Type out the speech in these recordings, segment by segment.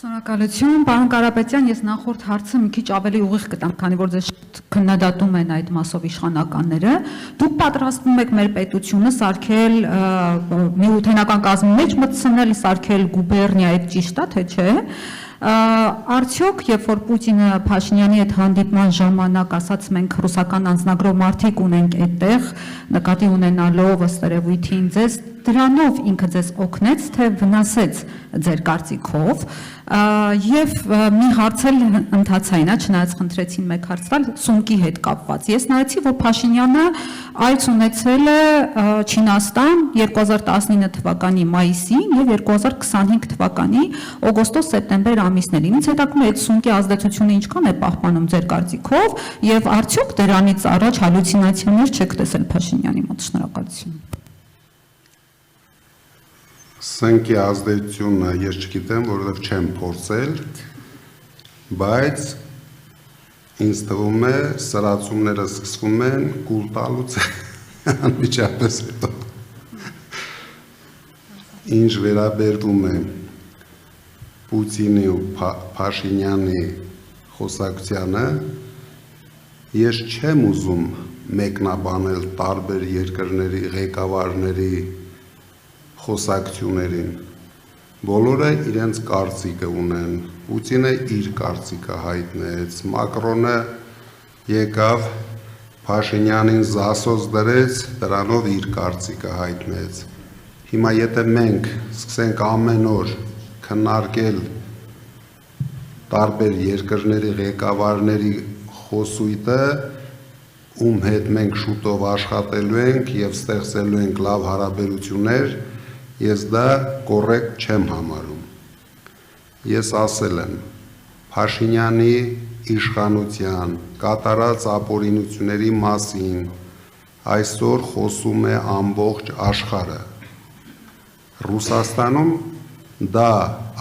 Շնորհակալություն, պարոն Կարապետյան, ես նախորդ հարցը մի քիչ ավելի ուղիղ կտամ, քանի որ ձեզ քննադատում են այդ մասով իշխանականները։ Դուք պատրաստվում եք մեր պետությունը սարքել միութենական կազմի մեջ մտցնել, սարքել գուբերնիա, այդ ճիշտ է, թե չէ։ Արդյոք, երբ որ Պուտինը Փաշինյանի հետ հանդիպման ժամանակ ասաց մենք ռուսական անձնագրով մարդիկ ունենք այդտեղ, նկատի ունենալով ըստ երևույթին ձեզ դրանով ինքը ձեզ օգնեց, թե վնասեց ձեր կարծիքով, եւ մի հարց էլ ընթացային է, չնայած խնդրեցին մեկ հարց տալ սումկի հետ կապված։ Ես նայեցի, որ Փաշինյանը այց ունեցել է Չինաստան 2019 թվականի մայիսին եւ 2025 թվականի օգոստոս-սեպտեմբեր ամիսներին։ Ինձ հետաքրքրում է այդ սումկի ազդեցությունը ինչքան է պահպանում ձեր կարծիքով եւ արդյոք դրանից առաջ հալյուցինացիաներ չեք տեսել Փաշինյանի մոտ։ Շնորհակալություն։ Սնկի ազդեցությունը ես չգիտեմ, որովհետև չեմ փորձել, բայց ինձ թվում է սրացումները սկսվում են կուլ տալուց անմիջապես հետո։ Ինչ վերաբերվում է Պուտինի ու Փաշինյանի խոսակցությանը, ես չեմ ուզում մեկնաբանել տարբեր երկրների ղեկավարների խոսակցություններին, բոլորը իրենց կարծիքը ունեն, Պուտինը իր կարծիքը հայտնեց, Մակրոնը եկավ Փաշինյանին զասոց դրեց, դրանով իր կարծիքը հայտնեց։ Հիմա եթե մենք սկսենք ամեն օր քննարկել տարբեր երկրների ղեկավարների խոսույթը, ում հետ մենք շուտով աշխատելու ենք եւ ստեղծելու ենք լավ հարաբերություններ, ես դա կոռեկտ չեմ համարում։ Ես ասել եմ, Փաշինյանի իշխանության կատարած ապօրինությունների մասին այսօր խոսում է ամբողջ աշխարհը։ Ռուսաստանում դա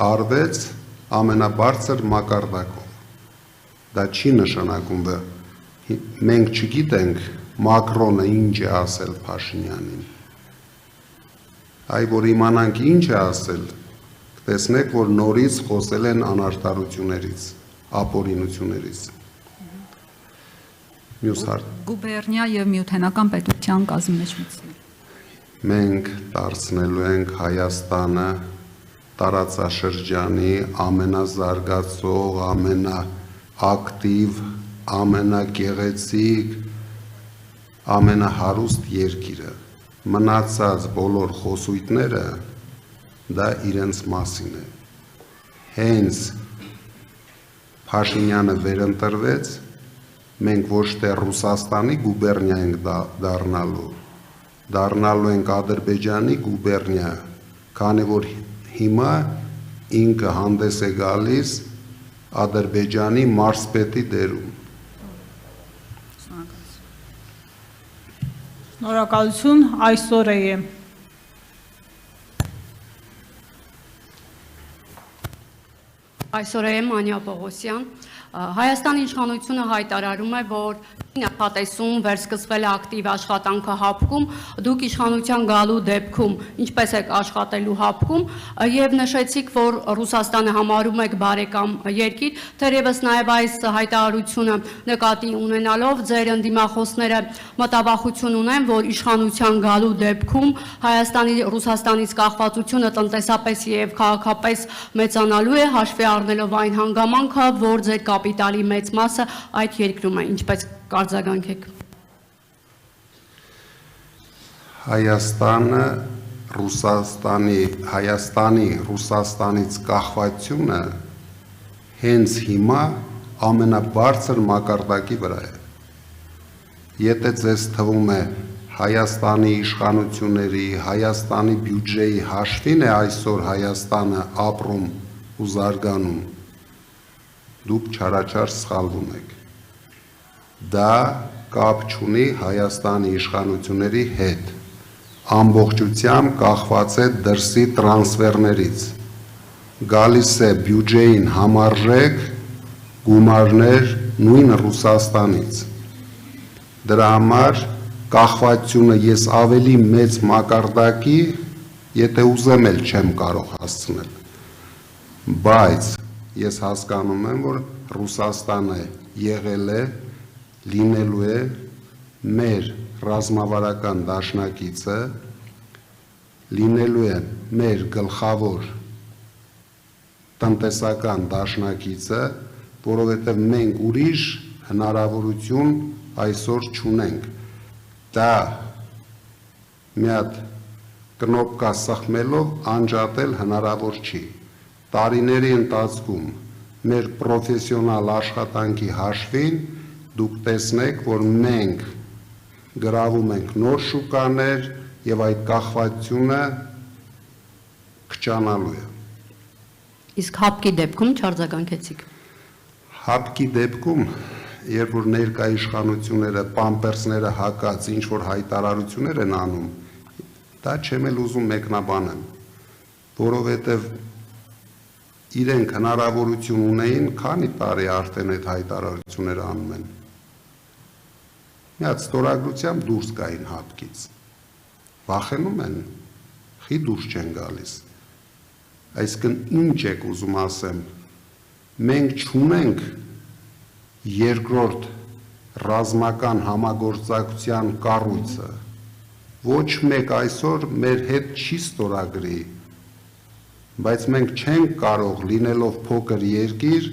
արվեց ամենաբարձր մակարդակով։ Դա չի նշանակում, մենք չգիտենք Մակրոնը ինչ է ասել Փաշինյանին։ Այ որ իմանանք ինչ է ասել, տեսնեք, որ նորից խոսել են անարդարություններից, ապօրինություններից։ Մյուս հարց։ Գուբերնիա եւ միութենական պետության կազմի մեջ մտցնել։ Մենք դարձնելու ենք Հայաստանը տարածաշրջանի ամենազարգացող, ամենաակտիվ, ամենագեղեցիկ, ամենահարուստ երկիրը։ Մնացած բոլոր խոսույթները դա իրենց մասին է։ Հենց Փաշինյանը վերընտրվեց, մենք ոչ թե Ռուսաստանի գուբերնիա ենք դառնալու ենք Ադրբեջանի գուբերնիա, քանի որ հիմա ինքը հանդես է գալիս Ադրբեջանի մարզպետի դերում։ Շնորհակալություն, այսօր է։ Այսօր է Մանյա Պողոսյան։ Հայաստանի իշխանությունը հայտարարում է, որ նախատեսում վերսկսվել է ակտիվ աշխատանքը հապկում, դուք իշխանության գալու դեպքում ինչպես եք աշխատելու հապկում եւ նշեցիք, որ Ռուսաստանը համարում եք բարեկամ երկիր, թերևս նաեւ այս հայտարարությունը նկատի ունենալով ձեր ընդդիմախոսները մտավախություն ունեն, որ իշխանության գալու դեպքում Հայաստանի Ռուսաստանից կախվածությունը տնտեսապես եւ քաղաքապես մեծանալու է, հաշվի առնելով այն հանգամանքը, որ ձեր կապիտալի մեծ մասը այդ երկրում է, ինչպես կարձագանքեք։ Հայաստանի Ռուսաստանից կախվածությունը հենց հիմա ամենաբարձր մակարդակի վրա է։ Եթե ձեզ թվում է Հայաստանի իշխանությունների, Հայաստանի բյուջեի հաշվին է այսօր Հայաստանը ապրում ու զարգանում, դուք չարաչար սխալվում եք։ Դա կապ չունի Հայաստանի իշխանությունների հետ, ամբողջությամբ կախված է դրսի տրանսֆերներից, գալիս է բյուջեին համարժեք գումարներ նույն Ռուսաստանից, դրա համար կախվածությունը ես ավելի մեծ մակարդակի, եթե ուզեմ էլ չեմ կարող հասցնել, բայց ես հասկանում եմ, որ Ռուսաստանը եղել է, լինելու է մեր ռազմավարական դաշնակիցը, լինելու է մեր գլխավոր տնտեսական դաշնակիցը, որովհետև մենք ուրիշ հնարավորություն այսօր չունենք։ Դա մի հատ կնոպկա սխմելով անջատել հնարավոր չի։ Տարիների ընթացքում մեր պրոֆեսիոնալ աշխատանքի հաշվին դուք տեսնեք, որ մենք գրավում ենք նոր շուկաներ եւ այդ կախվածությունը քչանալու է։ Իսկ հապկի դեպքում չարձագանքեցիք։ Հապկի դեպքում, երբ որ ներկայ իշխանությունները պամպերսները հակած ինչ որ հայտարարություններ են անում, դա չեմ էլ ուզում մեկնաբանեմ, որովհետև իրենք հնարավորություն ունեին, քանի տարի արդեն այդ հայտարարությունները անում են։ Մի հատ ստորագրությամբ դուրս գային հապկից։ Վախենում են, խի դուրս չեն գալիս։ Այսինքն ինչ եք ուզում ասեմ, մենք չունենք երկրորդ ռազմական համագործակցության կառույցը, ոչ մեկ այսօր մեր հետ չի ստորագրի, բայց մենք չենք կարող լինելով փոքր երկիր,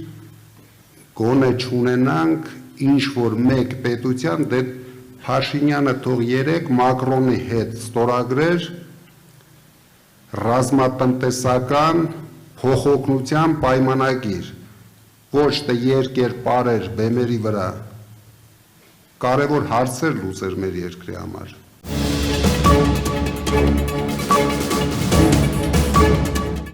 գոնե չունենանք ինչ-որ մեկ պետության, դե Փաշինյանը թող երեք Մակրոնի հետ ստորագրեր ռազմատնտեսական փոխօգնության պայմանագիր, ոչ թե երկեր-պարեր բեմերի վրա, կարևոր հարցեր լուծեր մեր երկրի համար։